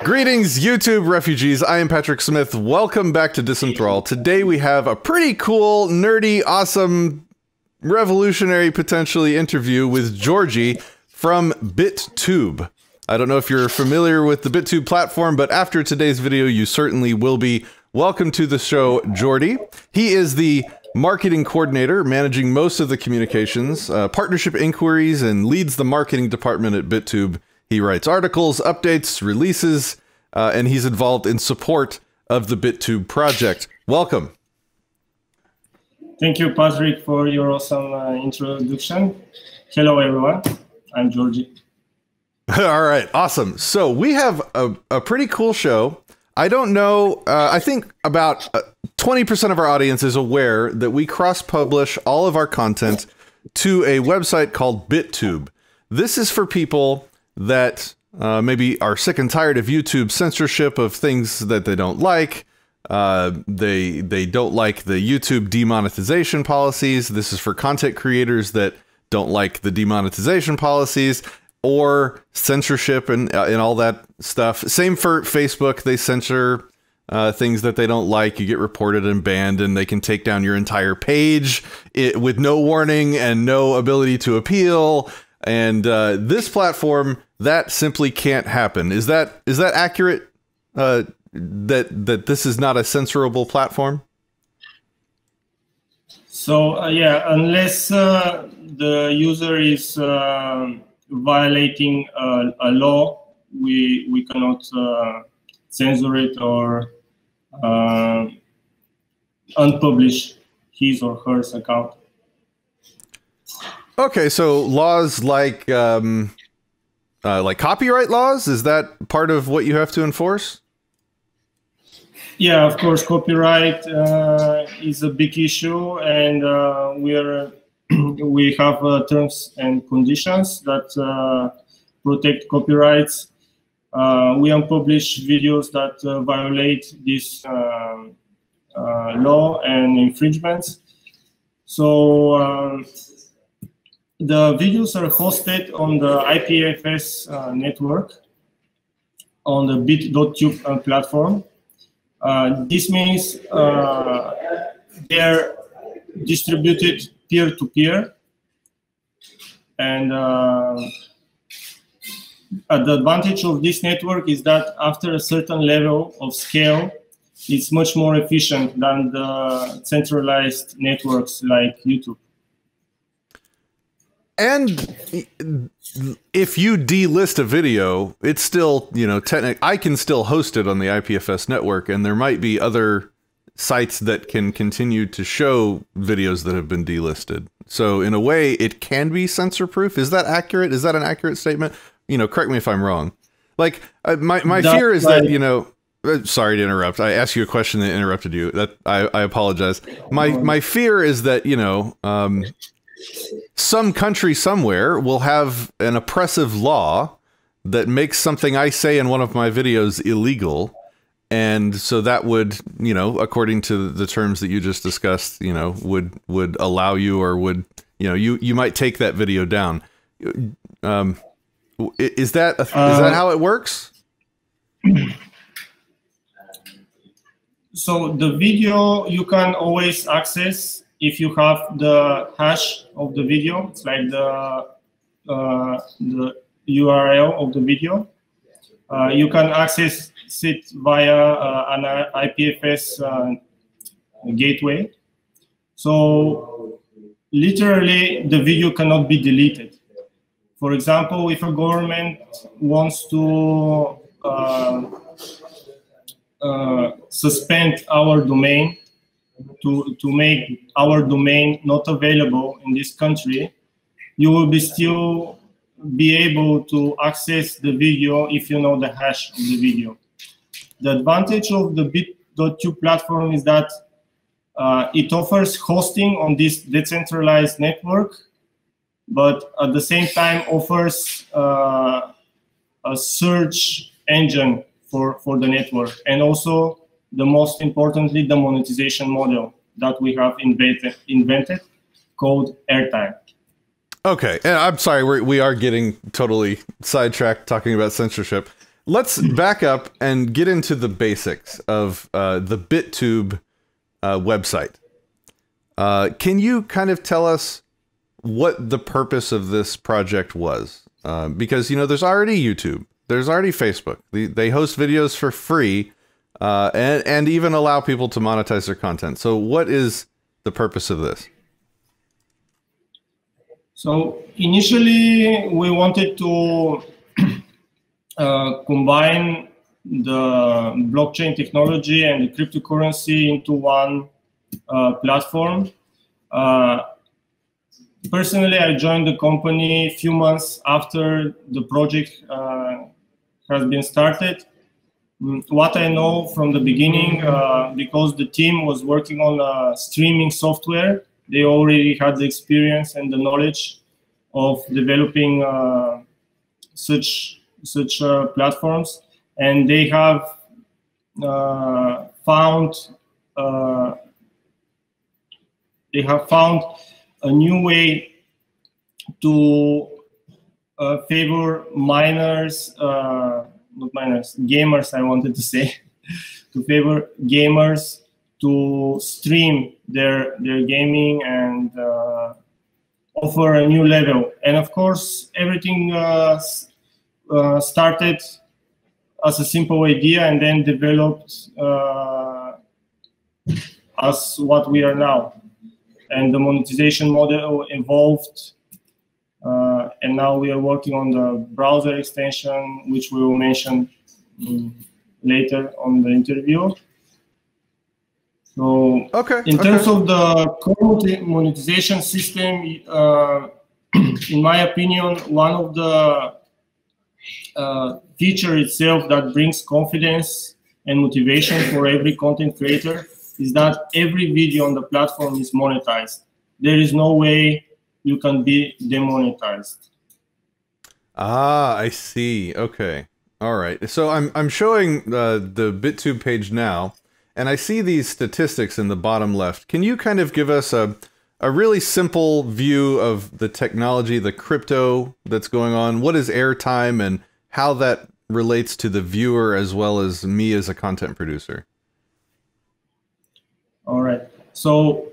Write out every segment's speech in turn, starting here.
Greetings, YouTube refugees. I am Patrick Smith. Welcome back to Disenthrall. Today we have a pretty cool, nerdy, awesome, revolutionary, potentially interview with Georgi from BitTube. I don't know if you're familiar with the BitTube platform, but after today's video, you certainly will be. Welcome to the show, Georgi. He is the marketing coordinator, managing most of the communications, partnership inquiries, and leads the marketing department at BitTube. He writes articles, updates, releases, and he's involved in support of the BitTube project. Welcome. Thank you, Patrick, for your awesome introduction. Hello, everyone. I'm Georgi. All right, awesome. So we have a pretty cool show. I don't know, I think about 20% of our audience is aware that we cross-publish all of our content to a website called BitTube. This is for people that maybe are sick and tired of YouTube censorship of things that they don't like. They don't like the YouTube demonetization policies. This is for content creators that don't like the demonetization policies or censorship and all that stuff. Same for Facebook. They censor things that they don't like. You get reported and banned, and they can take down your entire page with no warning and no ability to appeal. And this platform, that simply can't happen. Is that accurate? That this is not a censorable platform? So yeah, unless the user is violating a law, we cannot censor it or unpublish his or her account. Okay, so laws like copyright laws, is that part of what you have to enforce? Yeah, of course, copyright is a big issue, and we have terms and conditions that protect copyrights. We unpublish videos that violate this law and infringements. So the videos are hosted on the IPFS network on the bit.tube platform. This means they're distributed peer-to-peer, and the advantage of this network is that after a certain level of scale, it's much more efficient than the centralized networks like YouTube. And if you delist a video, it's still, you know, I can still host it on the IPFS network, and there might be other sites that can continue to show videos that have been delisted. So in a way, it can be censor-proof. Is that accurate? Is that an accurate statement? You know, correct me if I'm wrong. Like, my fear is that, you know, sorry to interrupt. I asked you a question that interrupted you. That I apologize. My fear is that, you know, some country somewhere will have an oppressive law that makes something I say in one of my videos illegal. And so that would, you know, according to the terms that you just discussed, you know, would allow you, or would, you know, you might take that video down. Is that how it works? So the video you can always access if you have the hash of the video. It's like the URL of the video. You can access it via an IPFS gateway. So literally, the video cannot be deleted. For example, if a government wants to suspend our domain, to make our domain not available in this country, you will still be able to access the video if you know the hash of the video. The advantage of the bit.tube platform is that it offers hosting on this decentralized network, but at the same time offers a search engine for the network, and also, the most importantly, the monetization model that we have invented called airtime. Okay, and I'm sorry, we are getting totally sidetracked talking about censorship. let's back up and get into the basics of the BitTube website. Can you kind of tell us what the purpose of this project was? Because, you know, there's already YouTube, there's already Facebook. They host videos for free and even allow people to monetize their content. So what is the purpose of this? So initially, we wanted to combine the blockchain technology and the cryptocurrency into one platform. Personally, I joined the company a few months after the project has been started. What I know from the beginning, because the team was working on streaming software, they already had the experience and the knowledge of developing such platforms, and they have found a new way to favor gamers, I wanted to say, to favor gamers to stream their gaming and offer a new level. And of course, everything started as a simple idea and then developed as what we are now. And the monetization model evolved, and now we are working on the browser extension, which we will mention later on the interview. So, in terms of the current monetization system, in my opinion, one of the feature itself that brings confidence and motivation for every content creator is that every video on the platform is monetized. There is no way you can be demonetized. Ah, I see. Okay. All right. So I'm showing the BitTube page now, and I see these statistics in the bottom left. Can you kind of give us a really simple view of the technology, the crypto that's going on? What is airtime and how that relates to the viewer as well as me as a content producer? All right. So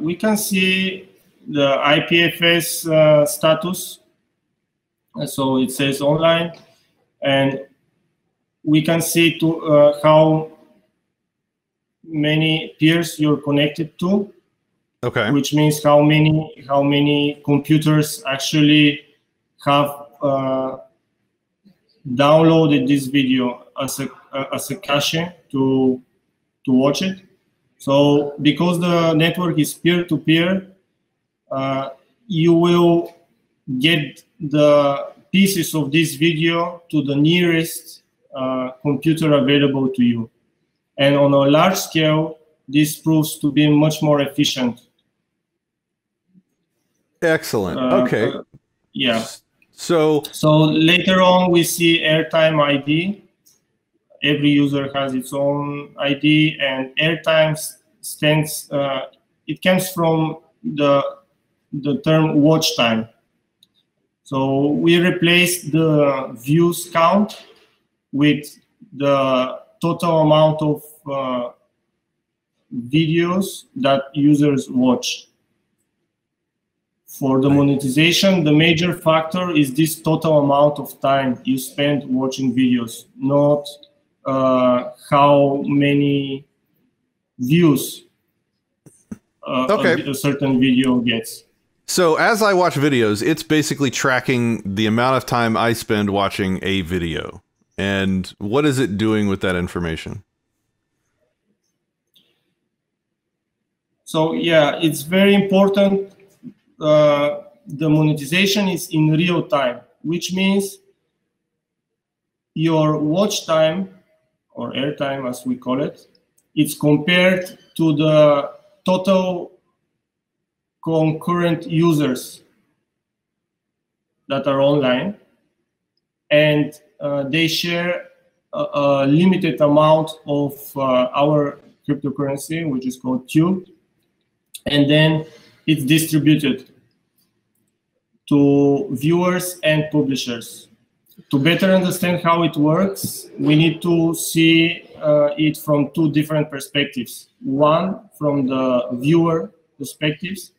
we can see the IPFS status. So it says online, and we can see how many peers you're connected to. Okay. Which means how many computers actually have downloaded this video as a cache to watch it. So because the network is peer-to-peer, you will get the pieces of this video to the nearest computer available to you. And on a large scale, this proves to be much more efficient. Excellent. Okay. Yeah. So later on, we see airtime ID. Every user has its own ID, and airtime stands. It comes from the term watch time. So we replaced the views count with the total amount of videos that users watch. For the monetization, the major factor is this total amount of time you spend watching videos, not how many views a certain video gets. So as I watch videos, it's basically tracking the amount of time I spend watching a video. And what is it doing with that information? So yeah, it's very important. The monetization is in real time, which means your watch time, or airtime as we call it, it's compared to the total concurrent users that are online, and they share a limited amount of our cryptocurrency, which is called Tube, and then it's distributed to viewers and publishers. To better understand how it works, we need to see it from two different perspectives. One, from the viewer perspectives,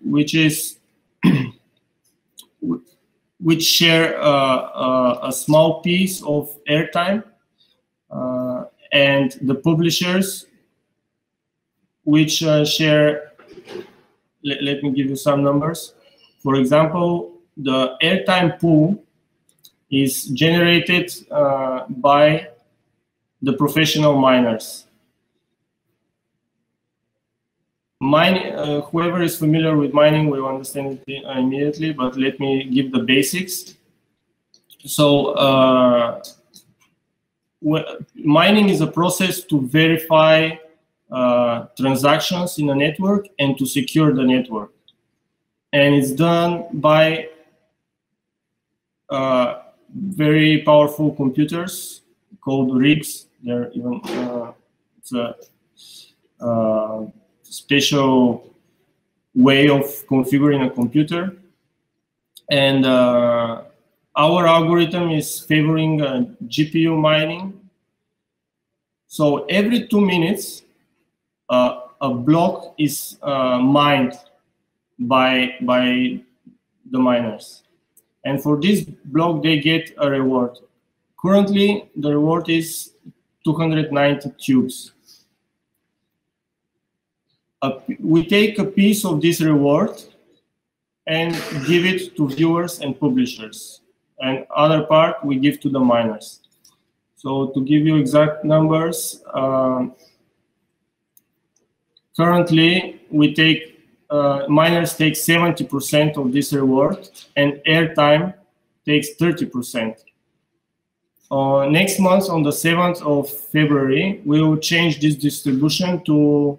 which share a small piece of airtime, and the publishers, which share. Let me give you some numbers. For example, the airtime pool is generated by the professional miners. Whoever is familiar with mining will understand it immediately, but let me give the basics. So mining is a process to verify transactions in a network and to secure the network. And it's done by very powerful computers called rigs. They're even it's a special way of configuring a computer. And our algorithm is favoring GPU mining. So every 2 minutes, a block is mined by the miners. And for this block, they get a reward. Currently, the reward is 290 tubes. We take a piece of this reward and give it to viewers and publishers. And other part we give to the miners. So to give you exact numbers, currently we take miners take 70% of this reward, and airtime takes 30%. Next month, on the 7th of February, we will change this distribution to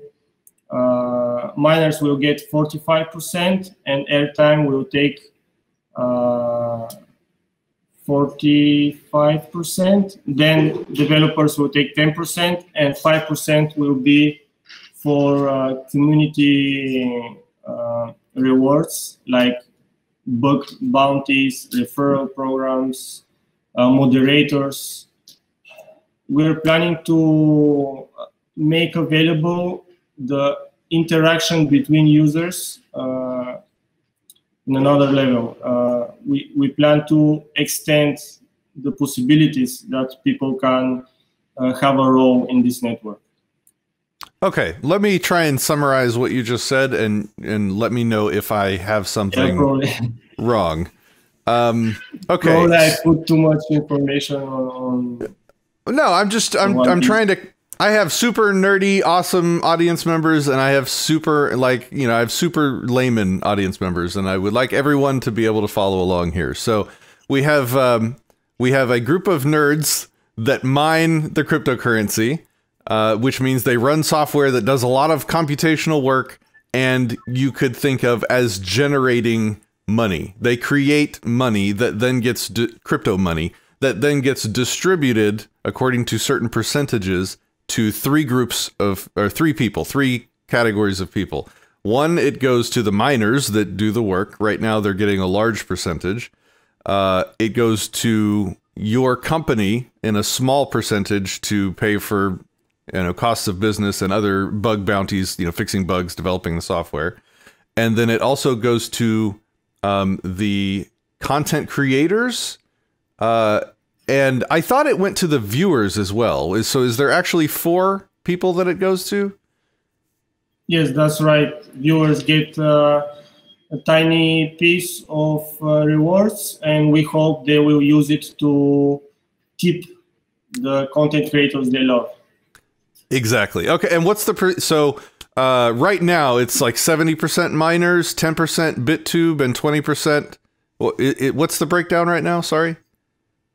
miners will get 45% and airtime will take 45%. Then developers will take 10% and 5% will be for community rewards like bug bounties, referral programs, moderators. We're planning to make available the interaction between users in another level. We plan to extend the possibilities that people can have a role in this network. Okay, let me try and summarize what you just said, and let me know if I have something wrong. Okay. Probably I put too much information on. No, I'm trying to. I have super nerdy, awesome audience members, and I have super I have super layman audience members, and I would like everyone to be able to follow along here. So we have a group of nerds that mine the cryptocurrency. Which means they run software that does a lot of computational work, and you could think of as generating money. They create money that then gets crypto money that then gets distributed according to certain percentages to three categories of people. One, it goes to the miners that do the work. Right now, they're getting a large percentage. It goes to your company in a small percentage to pay for costs of business and other bug bounties, fixing bugs, developing the software. And then it also goes to the content creators. And I thought it went to the viewers as well. So is there actually 4 people that it goes to? Yes, that's right. Viewers get a tiny piece of rewards, and we hope they will use it to keep the content creators they love. Exactly. Okay, and what's the right now it's like 70% miners, 10% BitTube, and 20%. What's the breakdown right now? Sorry.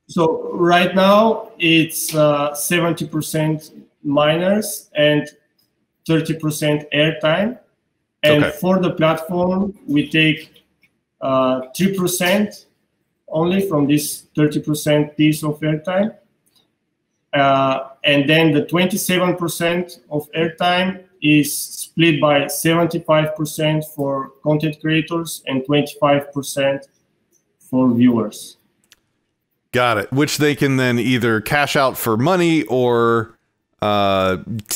So right now it's 70% miners and 30% airtime, and okay. For the platform we take 3% only from this 30% piece of airtime. And then the 27% of airtime is split by 75% for content creators and 25% for viewers. Got it. Which they can then either cash out for money or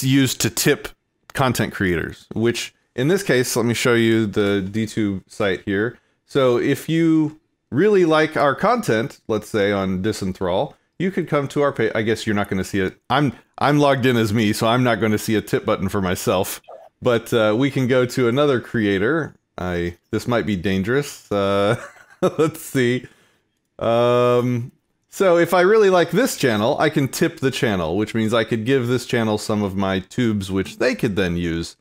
use to tip content creators, which in this case, let me show you the DTube site here. So if you really like our content, let's say on Disenthrall, you could come to our page. I guess you're not going to see it. I'm logged in as me, so I'm not going to see a tip button for myself. But we can go to another creator. This might be dangerous. Let's see. So if I really like this channel, I can tip the channel, which means I could give this channel some of my tubes, which they could then use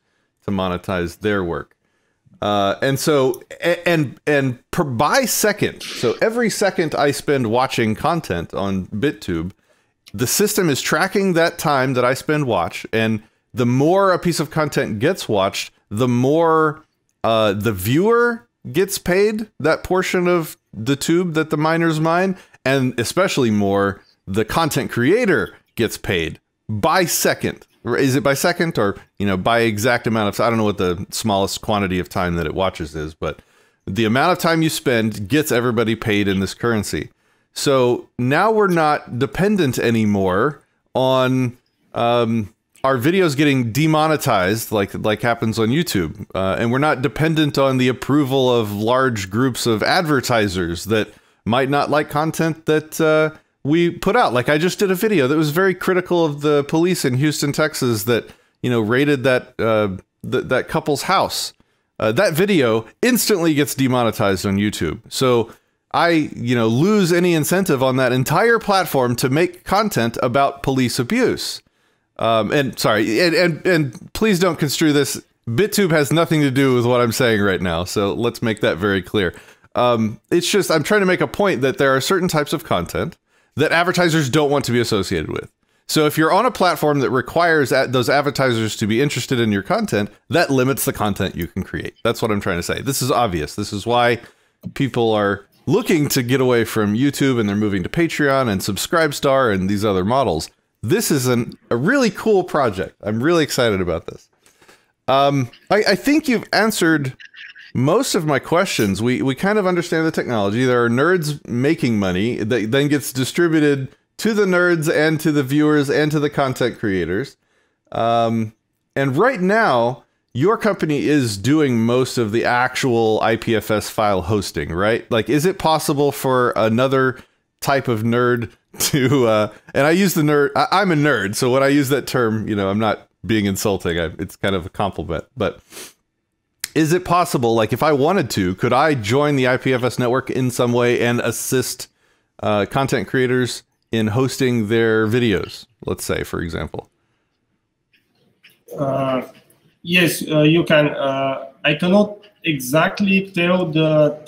to monetize their work. And by second, so every second I spend watching content on BitTube, the system is tracking that time that I spend watch, and the more a piece of content gets watched, the more the viewer gets paid that portion of the tube that the miners mine, and especially more, the content creator gets paid by second. Is it by second or, you know, by exact amount of, I don't know what the smallest quantity of time that it watches is, but the amount of time you spend gets everybody paid in this currency. So now we're not dependent anymore on our videos getting demonetized like happens on YouTube. And we're not dependent on the approval of large groups of advertisers that might not like content that we put out. Like I just did a video that was very critical of the police in Houston, Texas that, you know, raided that that couple's house. That video instantly gets demonetized on YouTube. So I, you know, lose any incentive on that entire platform to make content about police abuse. And sorry, and please don't construe this. BitTube has nothing to do with what I'm saying right now. So let's make that very clear. It's just, I'm trying to make a point that there are certain types of content that advertisers don't want to be associated with. So if you're on a platform that requires those advertisers to be interested in your content, that limits the content you can create. That's what I'm trying to say. This is obvious. This is why people are looking to get away from YouTube and they're moving to Patreon and Subscribestar and these other models. This is a really cool project. I'm really excited about this. I think you've answered most of my questions. We kind of understand the technology. There are nerds making money that then gets distributed to the nerds and to the viewers and to the content creators. And right now, your company is doing most of the actual IPFS file hosting, right? Like, is it possible for another type of nerd to, and I use the nerd, I'm a nerd, so when I use that term, you know, I'm not being insulting, it's kind of a compliment, but is it possible, like if I wanted to, could I join the IPFS network in some way and assist content creators in hosting their videos, let's say, for example? Yes, you can. I cannot exactly tell the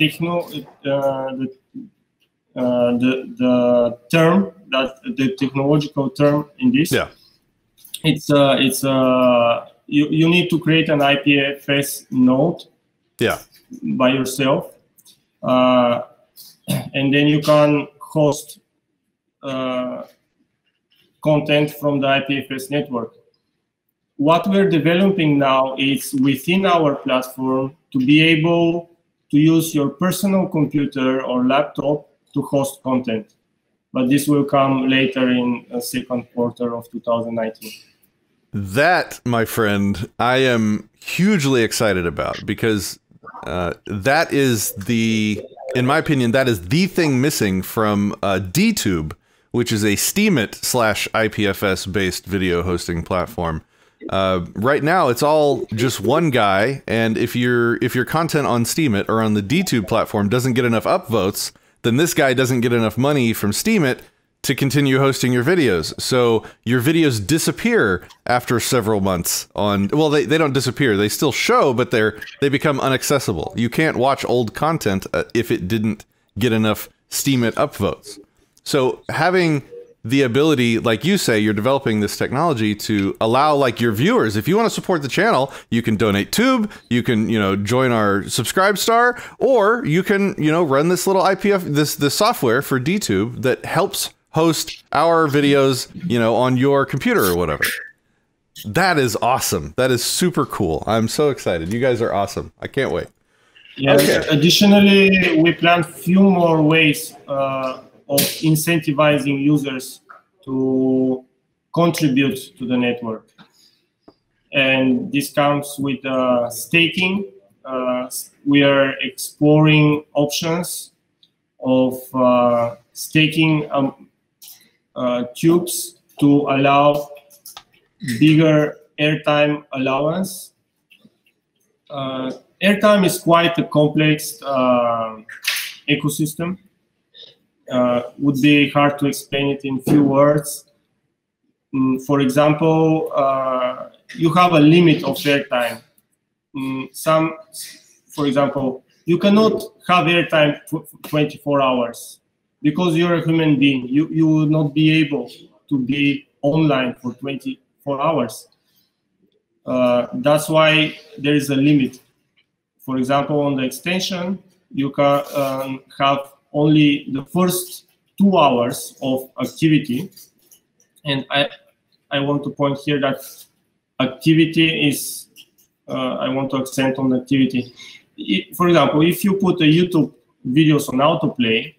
term, that the technological term in this. Yeah. You need to create an IPFS node. Yeah. By yourself, and then you can host content from the IPFS network. What we're developing now is within our platform to be able to use your personal computer or laptop to host content. But this will come later in the second quarter of 2019. That, my friend, I am hugely excited about, because that is in my opinion, that is the thing missing from DTube, which is a Steemit/IPFS based video hosting platform. Right now, it's all just one guy, and if your content on Steemit or on the DTube platform doesn't get enough upvotes, then this guy doesn't get enough money from Steemit to continue hosting your videos. So your videos disappear after several months on, well, they don't disappear. They still show, but they become inaccessible. You can't watch old content if it didn't get enough Steemit upvotes. So having the ability, like you say, you're developing this technology to allow, like, your viewers, if you want to support the channel, you can donate tube, you can, you know, join our Subscribestar, or you can, you know, run this little this software for DTube that helps host our videos, you know, on your computer or whatever. That is awesome. That is super cool. I'm so excited. You guys are awesome. I can't wait. Yeah. Okay. Additionally, we plan few more ways of incentivizing users to contribute to the network, and this comes with staking. We are exploring options of staking tubes to allow bigger airtime allowance. Airtime is quite a complex ecosystem. Would be hard to explain it in few words. For example, you have a limit of airtime. For example, you cannot have airtime 24 hours because you're a human being. You will not be able to be online for 24 hours. That's why there is a limit. For example, on the extension, you can have only the first 2 hours of activity. And I want to point here that activity is, I want to accent on activity. For example, if you put a YouTube videos on autoplay,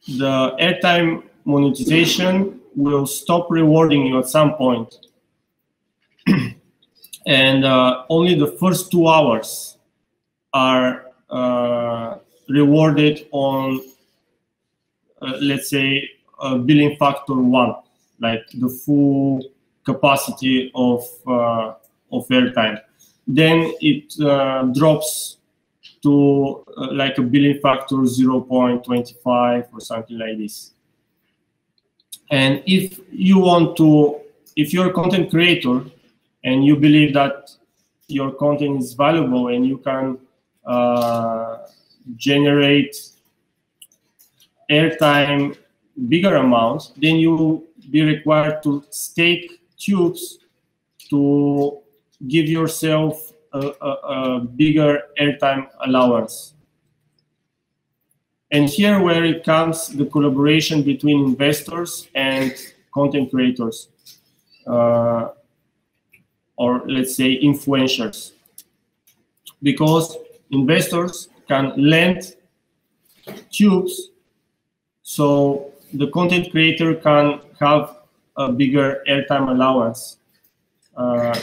the airtime monetization will stop rewarding you at some point. And only the first 2 hours are rewarded on, let's say, billing factor 1, like the full capacity of airtime. Then it drops to like a billing factor 0.25 or something like this. And if you want to, if you're a content creator and you believe that your content is valuable and you can generate airtime bigger amounts, then you will be required to stake tubes to give yourself a bigger airtime allowance. And here where it comes the collaboration between investors and content creators, or let's say influencers, because investors can lend tubes so the content creator can have a bigger airtime allowance. Then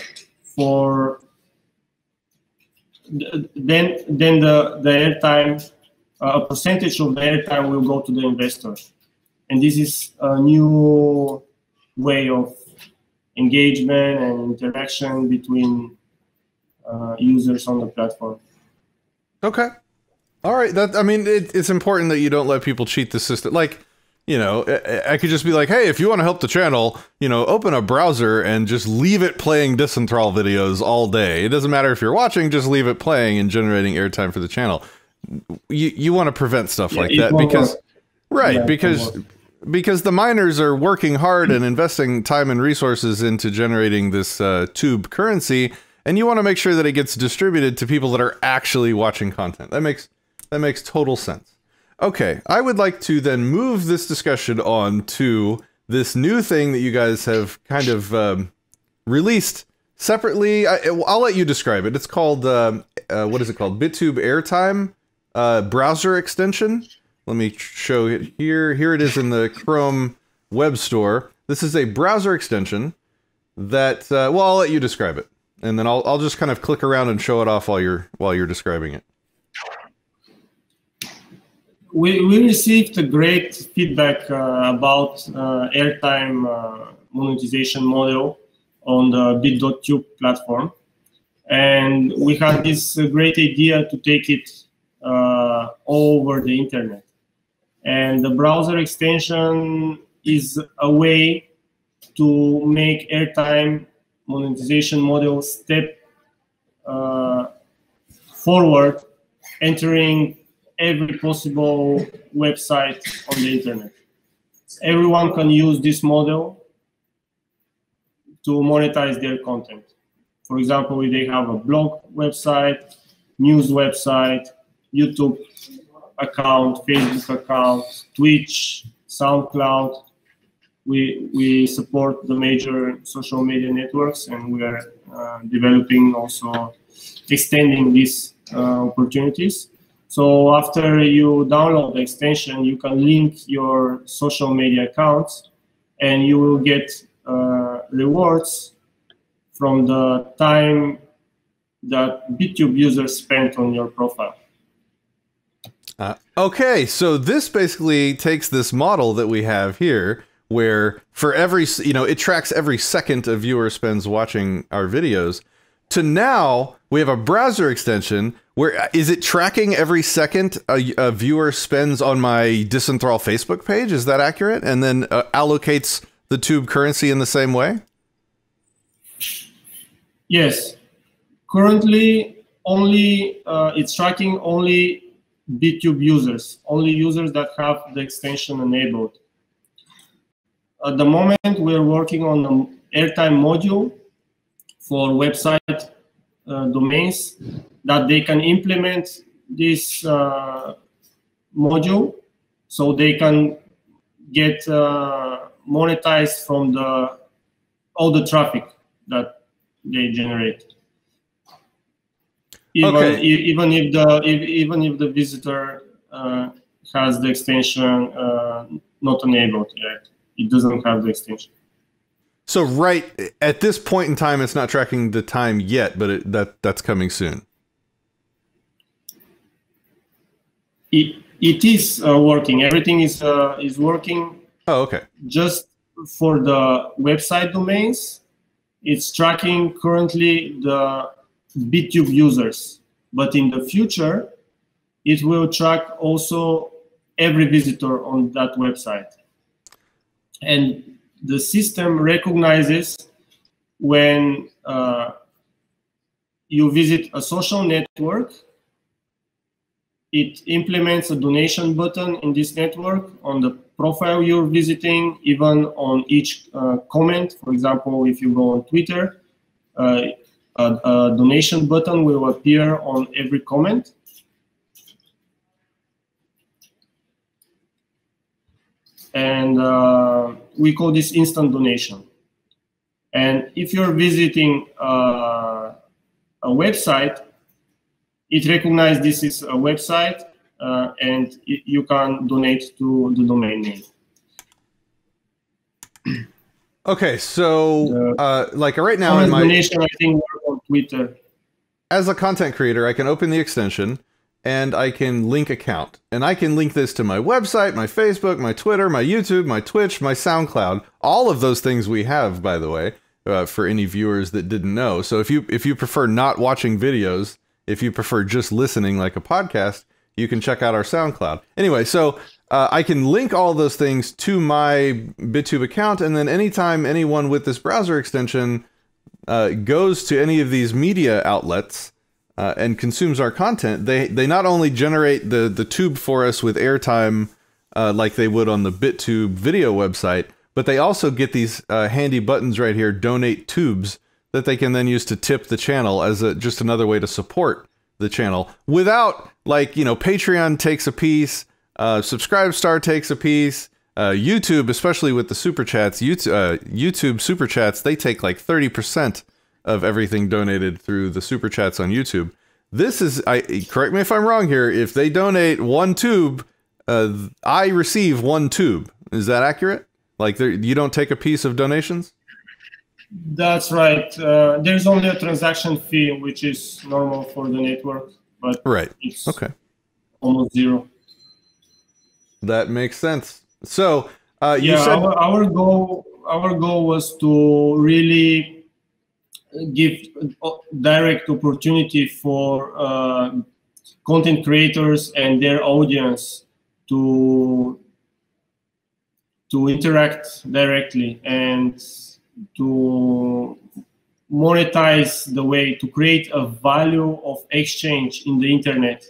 the airtime, a percentage of the airtime will go to the investor. And this is a new way of engagement and interaction between users on the platform. Okay. All right. That, I mean, it's important that you don't let people cheat the system. Like, you know, I could just be like, hey, if you want to help the channel, you know, open a browser and just leave it playing Disenthrall videos all day. It doesn't matter if you're watching, just leave it playing and generating airtime for the channel. You want to prevent stuff like that because, right, because the miners are working hard and investing time and resources into generating this tube currency, and you want to make sure that it gets distributed to people that are actually watching content. That makes total sense. Okay, I would like to then move this discussion on to this new thing that you guys have kind of released separately. I'll let you describe it. It's called, what is it called? BitTube Airtime browser extension. Let me show it here. Here it is in the Chrome web store. This is a browser extension that, well, I'll let you describe it. And then I'll just kind of click around and show it off while you're describing it. We received a great feedback about airtime monetization model on the bit.tube platform. And we had this great idea to take it all over the internet. And the browser extension is a way to make airtime monetization model step forward, entering every possible website on the internet. Everyone can use this model to monetize their content. For example, if they have a blog website, news website, YouTube account, Facebook account, Twitch, SoundCloud. We support the major social media networks, and we are developing also extending these opportunities. So after you download the extension, you can link your social media accounts, and you will get rewards from the time that BitTube users spent on your profile. Okay, so this basically takes this model that we have here, where for every, it tracks every second a viewer spends watching our videos, to now we have a browser extension where, is it tracking every second a viewer spends on my Disenthrall Facebook page? Is that accurate? And then allocates the tube currency in the same way? Yes. Currently, only it's tracking only BitTube users, only users that have the extension enabled. At the moment, we're working on an airtime module for website domains that they can implement this module, so they can get monetized from all the traffic that they generate. Even if the visitor has the extension not enabled yet, it doesn't have the extension. So right at this point in time, it's not tracking the time yet, but that's coming soon. It is working. Everything is working. Oh, okay. Just for the website domains, it's tracking currently the BitTube users, but in the future, it will track also every visitor on that website. And the system recognizes when you visit a social network, it implements a donation button in this network on the profile you're visiting, even on each comment. For example, if you go on Twitter, a donation button will appear on every comment. And we call this instant donation. And if you're visiting a website, it recognizes this is a website, and you can donate to the domain name. Okay, so like right now in my donation, I think we're on Twitter. As a content creator, I can open the extension and I can link account, and I can link this to my website, my Facebook, my Twitter, my YouTube, my Twitch, my SoundCloud. All of those things we have, by the way, for any viewers that didn't know. So if you prefer not watching videos, if you prefer just listening like a podcast, you can check out our SoundCloud. Anyway, so I can link all those things to my BitTube account, and then anytime anyone with this browser extension goes to any of these media outlets and consumes our content, they not only generate the tube for us with airtime like they would on the BitTube video website, but they also get these handy buttons right here, donate tubes, that they can then use to tip the channel as just another way to support the channel without, like, Patreon takes a piece, Subscribestar takes a piece, YouTube, especially with the super chats, YouTube super chats, they take like 30% of everything donated through the super chats on YouTube. This is, correct me if I'm wrong here, if they donate one tube, I receive one tube. Is that accurate? Like, you don't take a piece of donations? That's right. There's only a transaction fee, which is normal for the network, but right. It's okay. Almost zero. That makes sense. So you said our goal was to really give direct opportunity for content creators and their audience to interact directly and to monetize the way to create a value of exchange in the internet,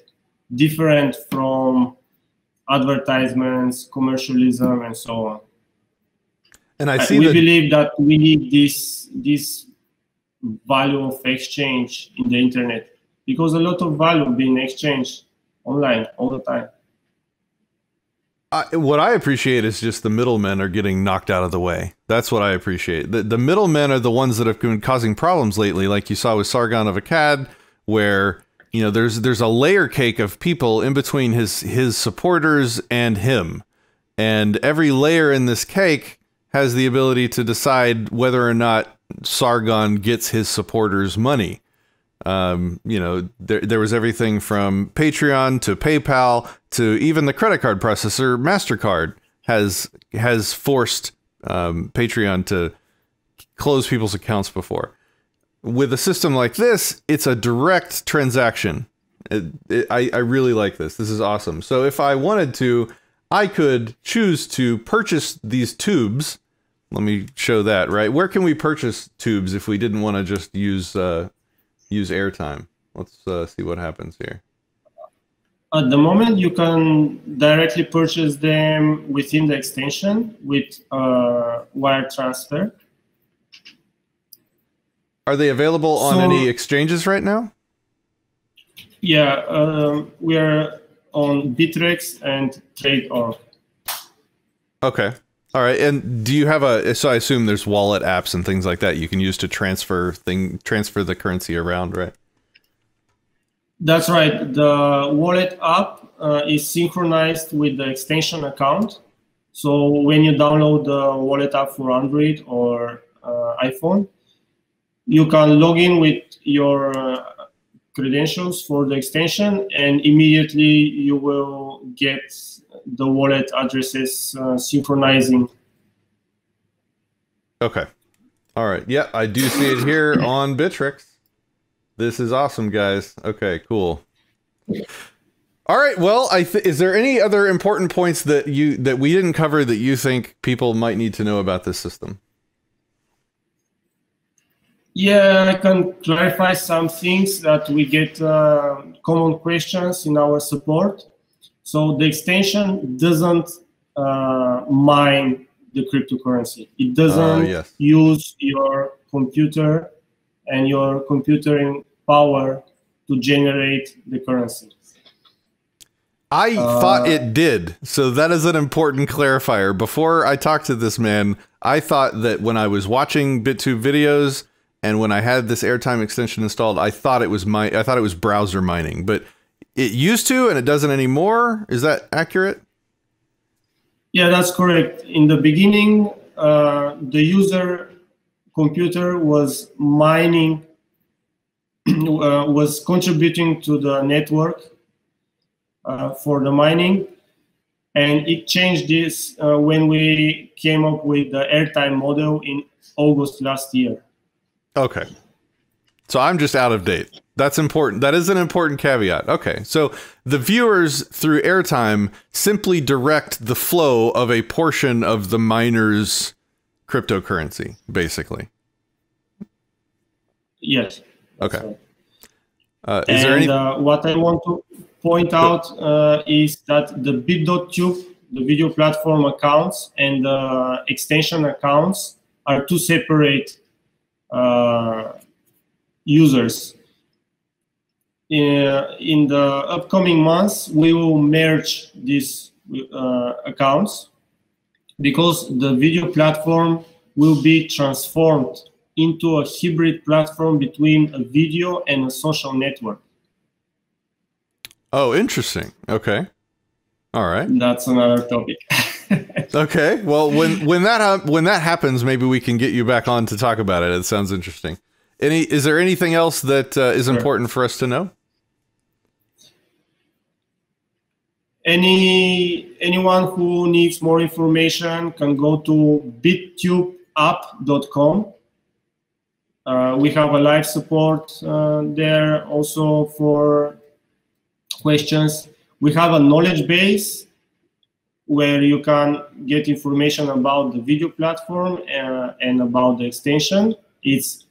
different from advertisements, commercialism, and so on. And I see we believe that we need this value of exchange in the internet, because a lot of value being exchanged online all the time. What I appreciate is just the middlemen are getting knocked out of the way. That's what I appreciate. The middlemen are the ones that have been causing problems lately, like you saw with Sargon of Akkad, where, you know, there's a layer cake of people in between his supporters and him. And every layer in this cake has the ability to decide whether or not Sargon gets his supporters money. You know, there was everything from Patreon to PayPal to even the credit card processor MasterCard has forced Patreon to close people's accounts before. With a system like this, it's a direct transaction. I really like this. This is awesome. So if I wanted to, I could choose to purchase these tubes. Let me show that, right? Where can we purchase tubes if we didn't want to just use airtime? Let's see what happens here. At the moment, you can directly purchase them within the extension with wire transfer. Are they available on any exchanges right now? Yeah, we are on Bittrex and Trade.org. Okay. All right. And do you have so I assume there's wallet apps and things like that you can use to transfer the currency around, right? That's right. The wallet app is synchronized with the extension account. So when you download the wallet app for Android or iPhone, you can log in with your credentials for the extension, and immediately you will get the wallet addresses synchronizing. Okay. All right. Yeah, I do see it here on Bittrex. This is awesome, guys. Okay, cool. All right. Well, is there any other important points that we didn't cover that you think people might need to know about this system? Yeah, I can clarify some things that we get common questions in our support. So the extension doesn't mine the cryptocurrency. It doesn't use your computer and your computing power to generate the currency. I thought it did. So that is an important clarifier. Before I talked to this man, I thought that when I was watching BitTube videos and when I had this airtime extension installed, I thought it was browser mining, but it used to and it doesn't anymore. Is that accurate? Yeah, that's correct. In the beginning, the user computer was mining, was contributing to the network for the mining, and it changed this when we came up with the airtime model in August last year. Okay. So I'm just out of date. That's important. That is an important caveat. Okay. So the viewers through airtime simply direct the flow of a portion of the miner's cryptocurrency, basically. Yes. Okay. Right. Is there any... what I want to point out is that the bit.tube, the video platform accounts, and the extension accounts are two separate users. In the upcoming months, we will merge these accounts because the video platform will be transformed into a hybrid platform between a video and a social network. Oh, interesting. Okay. All right. That's another topic. Okay. Well, when that happens, maybe we can get you back on to talk about it. It sounds interesting. Is there anything else that is important for us to know? Anyone who needs more information can go to bittubeapp.com. We have a live support there also for questions. We have a knowledge base where you can get information about the video platform and about the extension. It's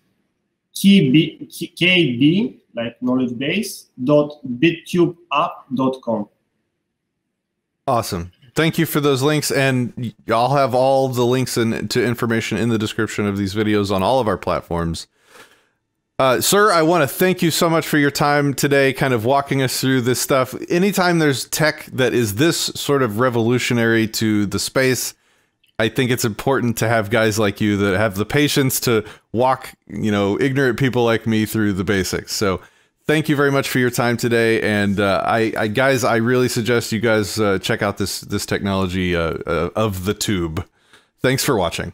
kb, like knowledge base, .bittubeapp.com. Awesome. Thank you for those links, and I'll have all the links to information in the description of these videos on all of our platforms. Sir, I want to thank you so much for your time today, kind of walking us through this stuff. Anytime there's tech that is this sort of revolutionary to the space, I think it's important to have guys like you that have the patience to walk, ignorant people like me through the basics. So thank you very much for your time today. And guys, I really suggest you guys check out this technology of the tube. Thanks for watching.